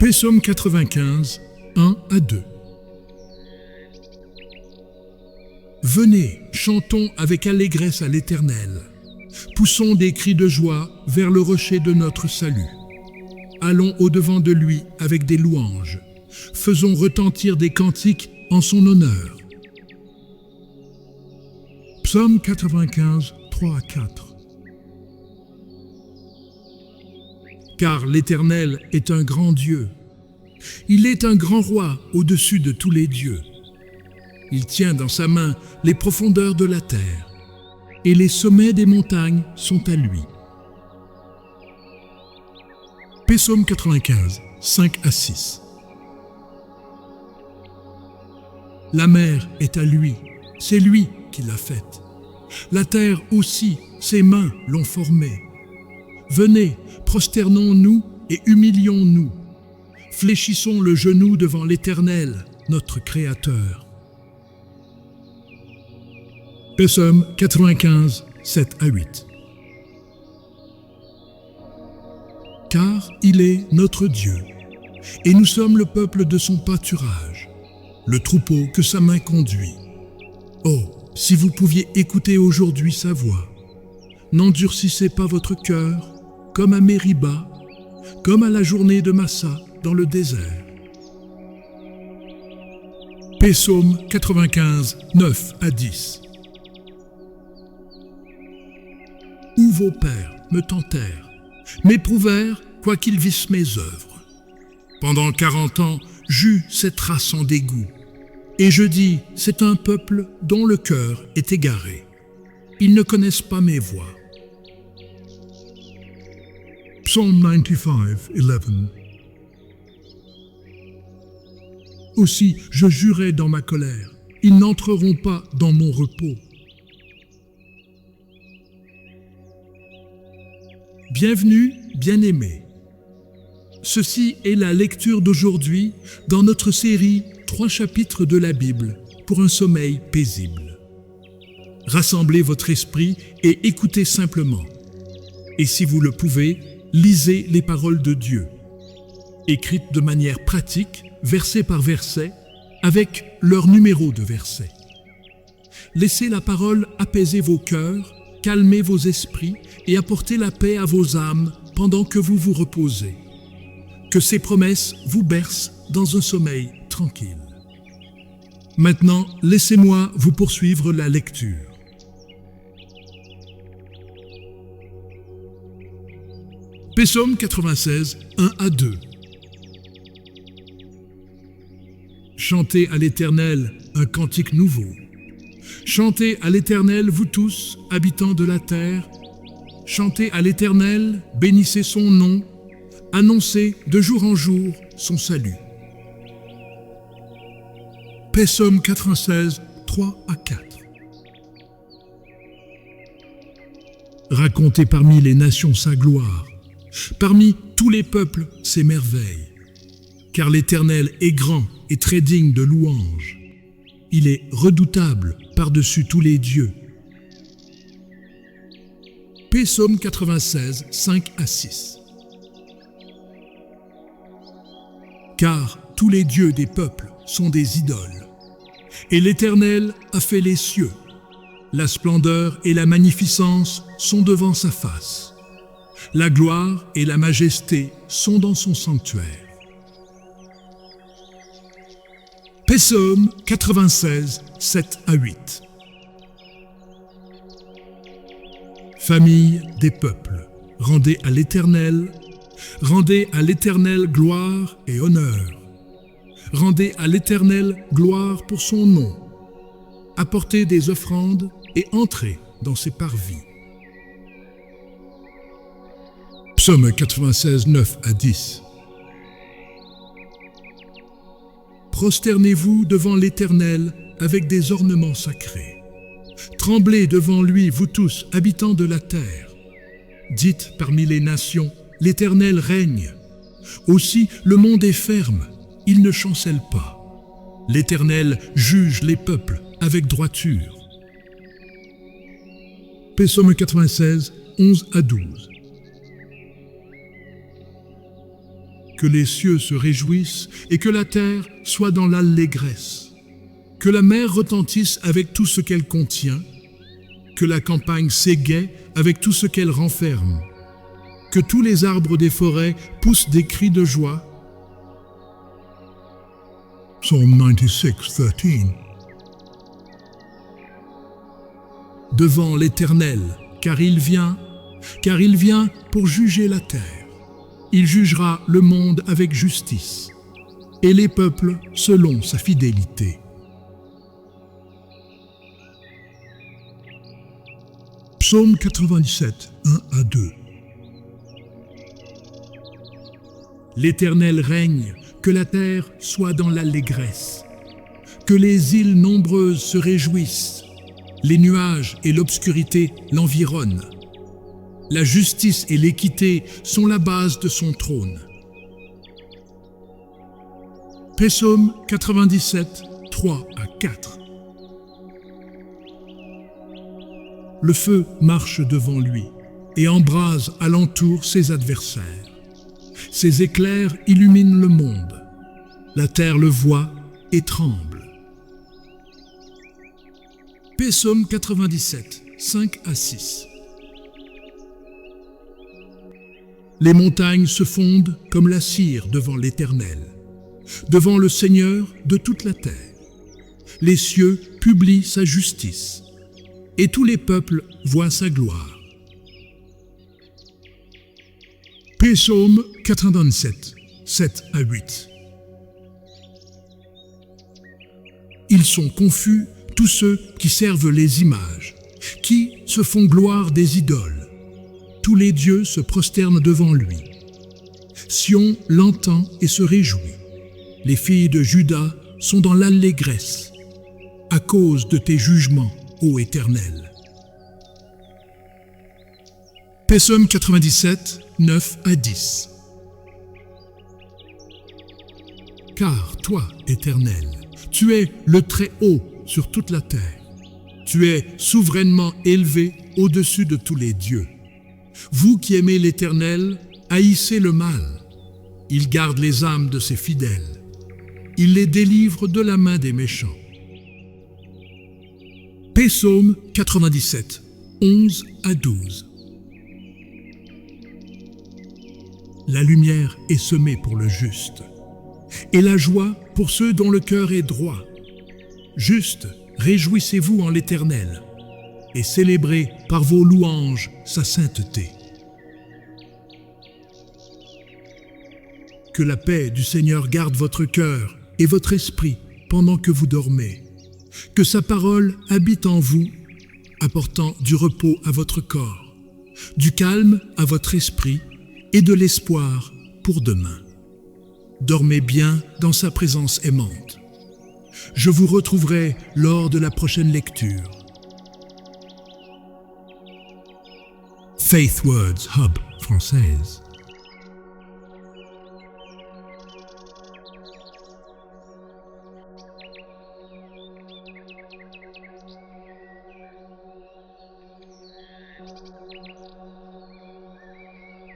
Psaume 95, 1 à 2. Venez, chantons avec allégresse à l'Éternel. Poussons des cris de joie vers le rocher de notre salut. Allons au-devant de lui avec des louanges. Faisons retentir des cantiques en son honneur. Psaume 95, 3 à 4. Car l'Éternel est un grand Dieu. Il est un grand roi au-dessus de tous les dieux. Il tient dans sa main les profondeurs de la terre, et les sommets des montagnes sont à lui. Psaume 95, 5 à 6. La mer est à lui, c'est lui qui l'a faite. La terre aussi, ses mains l'ont formée. Venez, prosternons-nous et humilions-nous. Fléchissons le genou devant l'Éternel, notre Créateur. Psaume 95, 7 à 8. Car il est notre Dieu, et nous sommes le peuple de son pâturage, le troupeau que sa main conduit. Oh, si vous pouviez écouter aujourd'hui sa voix, n'endurcissez pas votre cœur, comme à Mériba, comme à la journée de Massa dans le désert. Psaume 95, 9 à 10. Où vos pères me tentèrent, m'éprouvèrent, quoiqu'ils vissent mes œuvres. Pendant 40 ans, j'eus cette race en dégoût. Et je dis, c'est un peuple dont le cœur est égaré. Ils ne connaissent pas mes voies. Psalm 95, 11. Aussi, je jurai dans ma colère, ils n'entreront pas dans mon repos. Bienvenue, bien-aimés. Ceci est la lecture d'aujourd'hui dans notre série 3 chapitres de la Bible pour un sommeil paisible. Rassemblez votre esprit et écoutez simplement. Et si vous le pouvez, lisez les paroles de Dieu, écrites de manière pratique, verset par verset, avec leur numéro de verset. Laissez la parole apaiser vos cœurs, calmer vos esprits et apporter la paix à vos âmes pendant que vous vous reposez. Que ces promesses vous bercent dans un sommeil tranquille. Maintenant, laissez-moi vous poursuivre la lecture. Psaume 96, 1 à 2. Chantez à l'Éternel un cantique nouveau. Chantez à l'Éternel, vous tous, habitants de la terre. Chantez à l'Éternel, bénissez son nom, annoncez de jour en jour son salut. Psaume 96, 3 à 4. Racontez parmi les nations sa gloire, parmi tous les peuples ses merveilles. Car l'Éternel est grand et très digne de louange. Il est redoutable par-dessus tous les dieux. Psaume 96, 5 à 6. Car tous les dieux des peuples sont des idoles, et l'Éternel a fait les cieux. La splendeur et la magnificence sont devant sa face. La gloire et la majesté sont dans son sanctuaire. Psaume 96, 7 à 8. Famille des peuples, rendez à l'Éternel gloire et honneur. Rendez à l'Éternel gloire pour son nom. Apportez des offrandes et entrez dans ses parvis. Psaume 96, 9 à 10. Prosternez-vous devant l'Éternel avec des ornements sacrés. Tremblez devant lui, vous tous, habitants de la terre. Dites parmi les nations, l'Éternel règne. Aussi, le monde est ferme, il ne chancelle pas. L'Éternel juge les peuples avec droiture. Psaume 96, 11 à 12. Que les cieux se réjouissent et que la terre soit dans l'allégresse. Que la mer retentisse avec tout ce qu'elle contient. Que la campagne s'égaie avec tout ce qu'elle renferme. Que tous les arbres des forêts poussent des cris de joie. Psalm 96:13. Devant l'Éternel, car il vient pour juger la terre. Il jugera le monde avec justice, et les peuples selon sa fidélité. Psaume 97, 1-2. L'Éternel règne, que la terre soit dans l'allégresse, que les îles nombreuses se réjouissent, les nuages et l'obscurité l'environnent. La justice et l'équité sont la base de son trône. Psaume 97, 3-4. Le feu marche devant lui et embrase alentour ses adversaires. Ses éclairs illuminent le monde. La terre le voit et tremble. Psaume 97, 5-6. Les montagnes se fondent comme la cire devant l'Éternel, devant le Seigneur de toute la terre. Les cieux publient sa justice, et tous les peuples voient sa gloire. Psaume 97, 7-8. Ils sont confus, tous ceux qui servent les images, qui se font gloire des idoles. Tous les dieux se prosternent devant lui. Sion l'entend et se réjouit. Les filles de Juda sont dans l'allégresse, à cause de tes jugements, ô Éternel. Psaume 97, 9-10. Car toi, Éternel, tu es le Très-Haut sur toute la terre. Tu es souverainement élevé au-dessus de tous les dieux. Vous qui aimez l'Éternel, haïssez le mal. Il garde les âmes de ses fidèles. Il les délivre de la main des méchants. Psaume 97, 11-12. La lumière est semée pour le juste, et la joie pour ceux dont le cœur est droit. Juste, réjouissez-vous en l'Éternel, et célébrez par vos louanges sa sainteté. Que la paix du Seigneur garde votre cœur et votre esprit pendant que vous dormez. Que sa parole habite en vous, apportant du repos à votre corps, du calme à votre esprit et de l'espoir pour demain. Dormez bien dans sa présence aimante. Je vous retrouverai lors de la prochaine lecture. Faith Words Hub française.